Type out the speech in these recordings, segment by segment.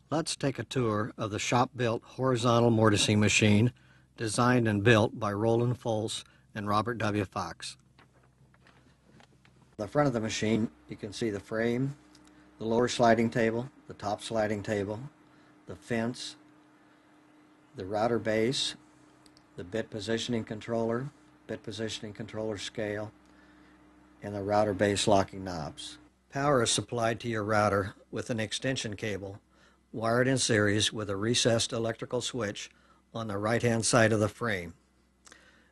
Let's take a tour of the Shopbuilt horizontal mortising machine designed and built by Roland Folse and Robert W. Fox. The front of the machine, you can see the frame, the lower sliding table, the top sliding table, the fence, the router base, the bit positioning controller scale, and the router base locking knobs. Power is supplied to your router with an extension cable wired in series with a recessed electrical switch on the right-hand side of the frame.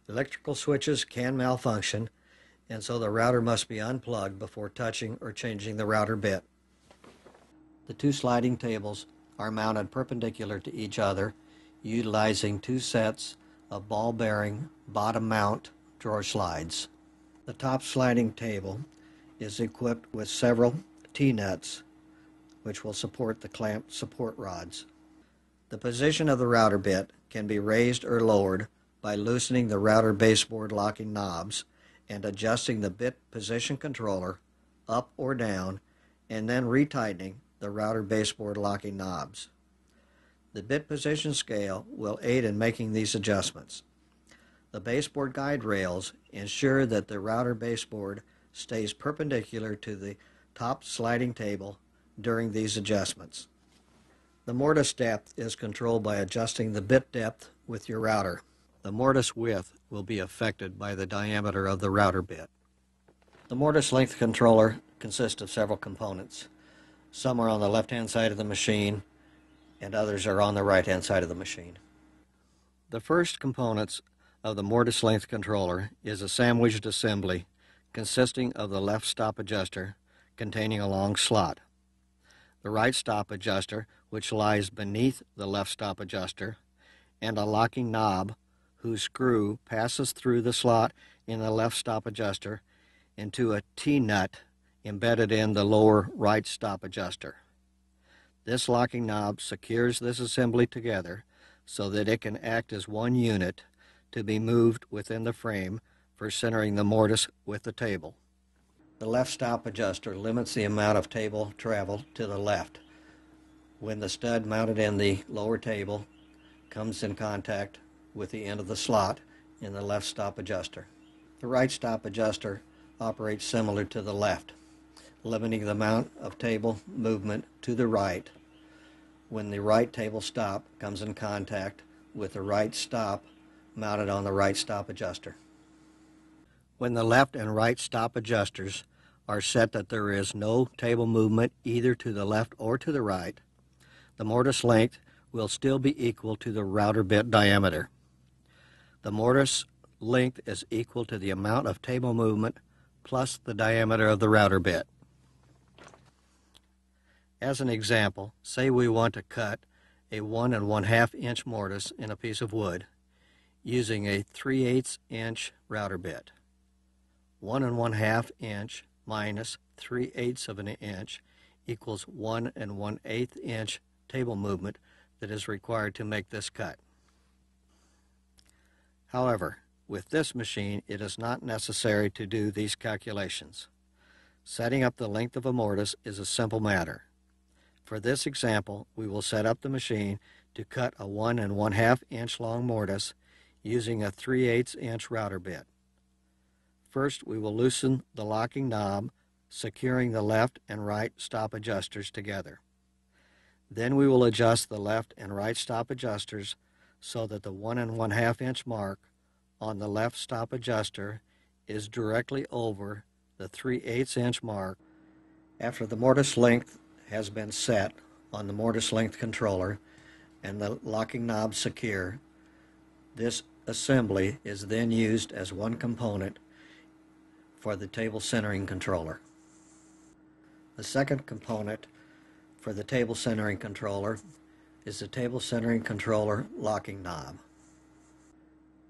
Electrical switches can malfunction, and so the router must be unplugged before touching or changing the router bit. The two sliding tables are mounted perpendicular to each other, utilizing two sets of ball-bearing bottom mount drawer slides. The top sliding table is equipped with several T-nuts, which will support the clamp support rods. The position of the router bit can be raised or lowered by loosening the router baseboard locking knobs and adjusting the bit position controller up or down, and then retightening the router baseboard locking knobs. The bit position scale will aid in making these adjustments. The baseboard guide rails ensure that the router baseboard stays perpendicular to the top sliding table during these adjustments. The mortise depth is controlled by adjusting the bit depth with your router. The mortise width will be affected by the diameter of the router bit. The mortise length controller consists of several components. Some are on the left-hand side of the machine, and others are on the right-hand side of the machine. The first components of the mortise length controller is a sandwiched assembly consisting of the left stop adjuster containing a long slot, the right stop adjuster, which lies beneath the left stop adjuster, and a locking knob whose screw passes through the slot in the left stop adjuster into a T-nut embedded in the lower right stop adjuster. This locking knob secures this assembly together so that it can act as one unit to be moved within the frame for centering the mortise with the table. The left stop adjuster limits the amount of table travel to the left when the stud mounted in the lower table comes in contact with the end of the slot in the left stop adjuster. The right stop adjuster operates similar to the left, limiting the amount of table movement to the right when the right table stop comes in contact with the right stop mounted on the right stop adjuster. When the left and right stop adjusters are set that there is no table movement either to the left or to the right, the mortise length will still be equal to the router bit diameter. The mortise length is equal to the amount of table movement plus the diameter of the router bit. As an example, say we want to cut a 1 1/2 inch mortise in a piece of wood using a 3/8 inch router bit. 1 1/2 inch minus 3/8 of an inch equals 1 1/8 inch table movement that is required to make this cut. However, with this machine, it is not necessary to do these calculations. Setting up the length of a mortise is a simple matter. For this example, we will set up the machine to cut a 1 1/2 inch long mortise using a 3/8 inch router bit. First, we will loosen the locking knob, securing the left and right stop adjusters together. Then we will adjust the left and right stop adjusters so that the 1 1/2 inch mark on the left stop adjuster is directly over the 3/8 inch mark. After the mortise length has been set on the mortise length controller and the locking knob secure, this assembly is then used as one component for the table centering controller. The second component for the table centering controller is the table centering controller locking knob.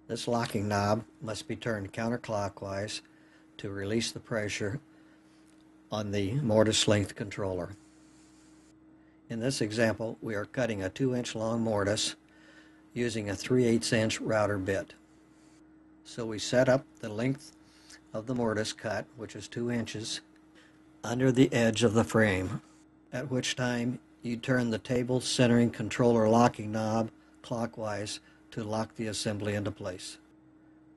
This locking knob must be turned counterclockwise to release the pressure on the mortise length controller. In this example, we are cutting a 2 inch long mortise using a 3/8 inch router bit. So we set up the length of the mortise cut, which is 2 inches, under the edge of the frame, at which time you turn the table centering controller locking knob clockwise to lock the assembly into place.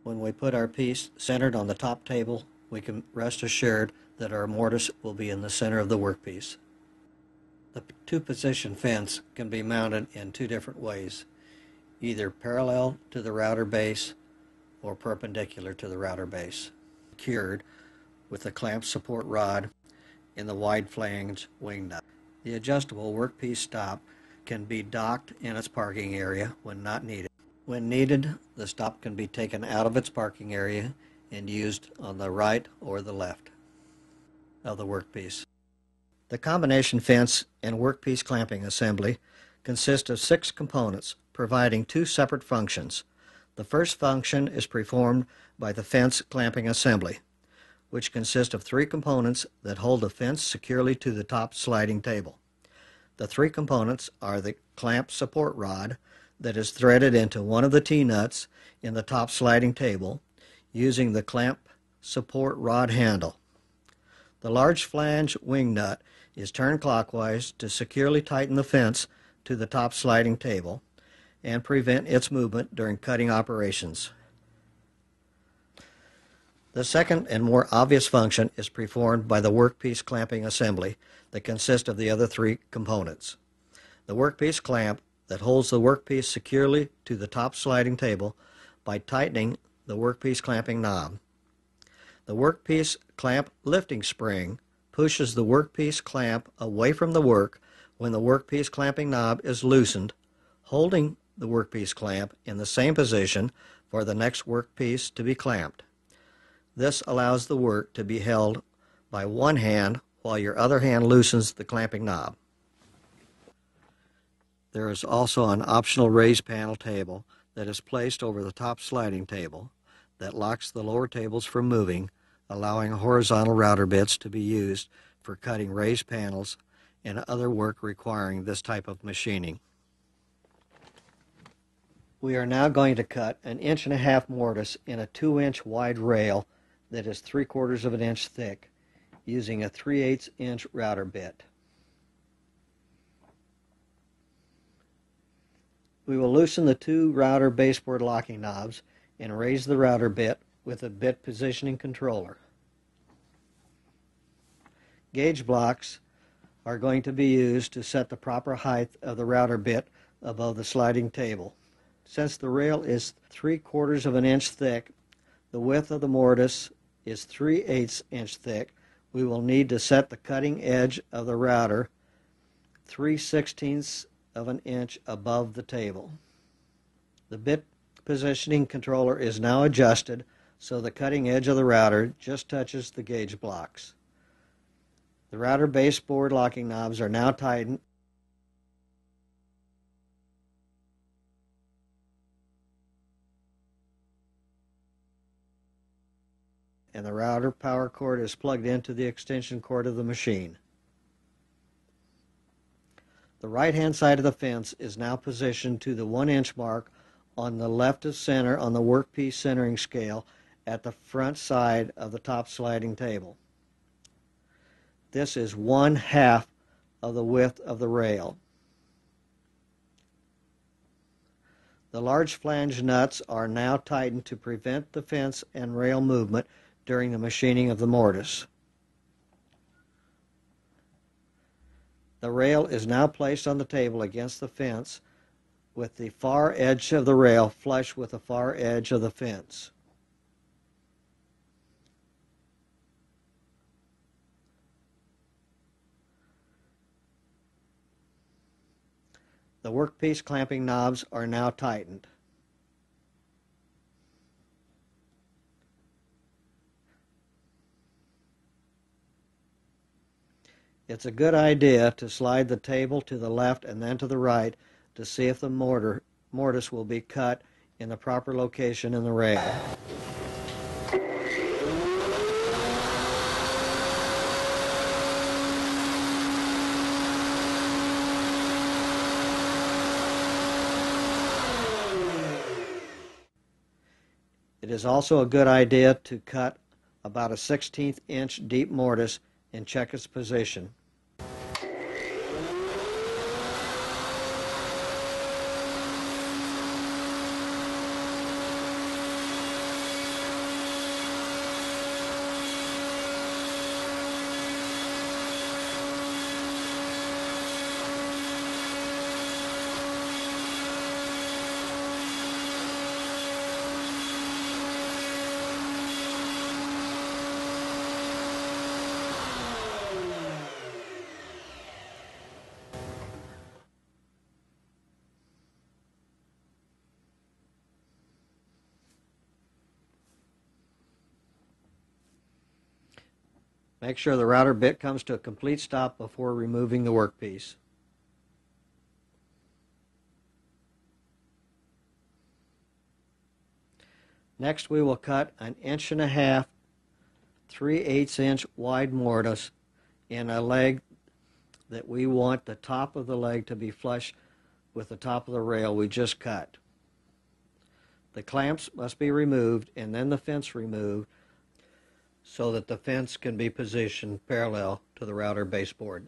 When we put our piece centered on the top table, we can rest assured that our mortise will be in the center of the workpiece. The two-position fence can be mounted in two different ways, either parallel to the router base or perpendicular to the router base, secured with a clamp support rod in the wide flange wing nut. The adjustable workpiece stop can be docked in its parking area when not needed. When needed, the stop can be taken out of its parking area and used on the right or the left of the workpiece. The combination fence and workpiece clamping assembly consist of 6 components providing 2 separate functions. The first function is performed by the fence clamping assembly, which consists of 3 components that hold the fence securely to the top sliding table. The 3 components are the clamp support rod that is threaded into one of the T-nuts in the top sliding table using the clamp support rod handle. The large flange wing nut is turned clockwise to securely tighten the fence to the top sliding table and prevent its movement during cutting operations. The second and more obvious function is performed by the workpiece clamping assembly that consists of the other 3 components. The workpiece clamp that holds the workpiece securely to the top sliding table by tightening the workpiece clamping knob. The workpiece clamp lifting spring pushes the workpiece clamp away from the work when the workpiece clamping knob is loosened, holding the workpiece clamp in the same position for the next workpiece to be clamped. This allows the work to be held by one hand while your other hand loosens the clamping knob. There is also an optional raised panel table that is placed over the top sliding table that locks the lower tables from moving, allowing horizontal router bits to be used for cutting raised panels and other work requiring this type of machining. We are now going to cut an 1.5" mortise in a 2-inch wide rail that is 3/4 of an inch thick using a 3/8 inch router bit. We will loosen the 2 router baseboard locking knobs and raise the router bit with a bit positioning controller. Gauge blocks are going to be used to set the proper height of the router bit above the sliding table. Since the rail is 3/4 of an inch thick, the width of the mortise is 3/8 inch thick, we will need to set the cutting edge of the router 3/16 of an inch above the table. The bit positioning controller is now adjusted so the cutting edge of the router just touches the gauge blocks. The router baseboard locking knobs are now tightened and the router power cord is plugged into the extension cord of the machine. The right-hand side of the fence is now positioned to the 1-inch mark on the left of center on the workpiece centering scale at the front side of the top sliding table. This is 1/2 of the width of the rail. The large flange nuts are now tightened to prevent the fence and rail movement during the machining of the mortise. The rail is now placed on the table against the fence with the far edge of the rail flush with the far edge of the fence. The workpiece clamping knobs are now tightened. It's a good idea to slide the table to the left and then to the right to see if the mortise will be cut in the proper location in the rail. It is also a good idea to cut about a 1/16 inch deep mortise and check its position. Make sure the router bit comes to a complete stop before removing the workpiece. Next, we will cut an 1.5 inch, 3/8 inch wide mortise in a leg that we want the top of the leg to be flush with the top of the rail we just cut. The clamps must be removed and then the fence removed so that the fence can be positioned parallel to the router baseboard.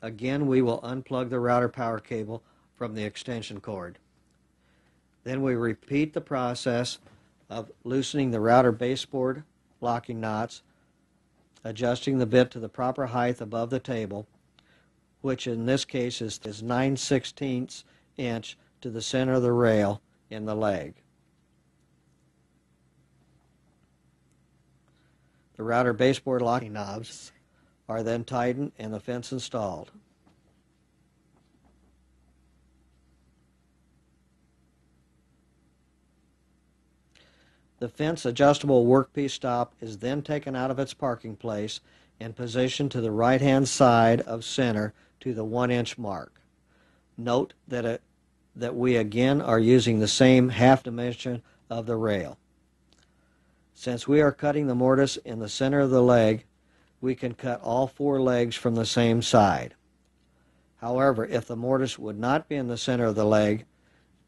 Again, we will unplug the router power cable from the extension cord. Then we repeat the process of loosening the router baseboard locking knots, adjusting the bit to the proper height above the table, which in this case is 9/16 inch to the center of the rail in the leg. The router baseboard locking knobs are then tightened and the fence installed. The fence adjustable workpiece stop is then taken out of its parking place and positioned to the right-hand side of center to the 1-inch mark. Note that we again are using the same half dimension of the rail. Since we are cutting the mortise in the center of the leg, we can cut all 4 legs from the same side. However, if the mortise would not be in the center of the leg,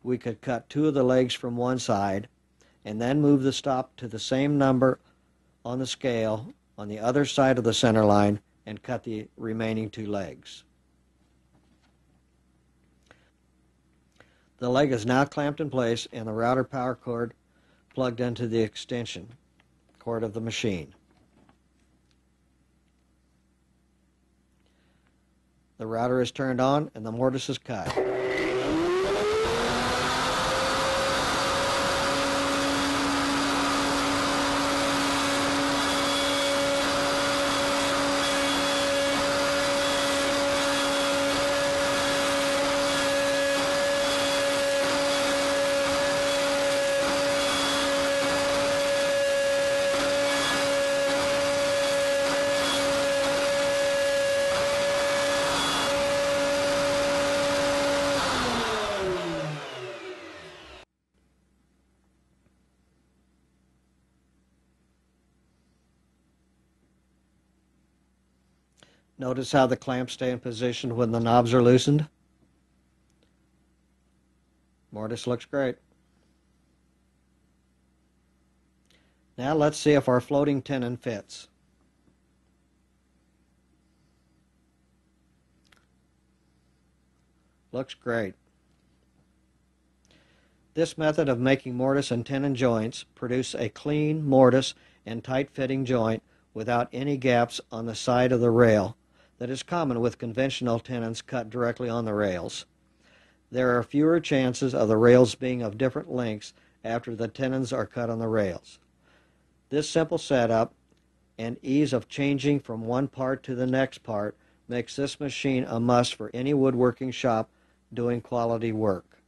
we could cut 2 of the legs from one side and then move the stop to the same number on the scale on the other side of the center line and cut the remaining 2 legs. The leg is now clamped in place and the router power cord plugged into the extension cord of the machine. The router is turned on and the mortise is cut. Notice how the clamps stay in position when the knobs are loosened. Mortise looks great. Now let's see if our floating tenon fits. Looks great. This method of making mortise and tenon joints produces a clean mortise and tight-fitting joint without any gaps on the side of the rail that is common with conventional tenons cut directly on the rails. There are fewer chances of the rails being of different lengths after the tenons are cut on the rails. This simple setup and ease of changing from one part to the next part makes this machine a must for any woodworking shop doing quality work.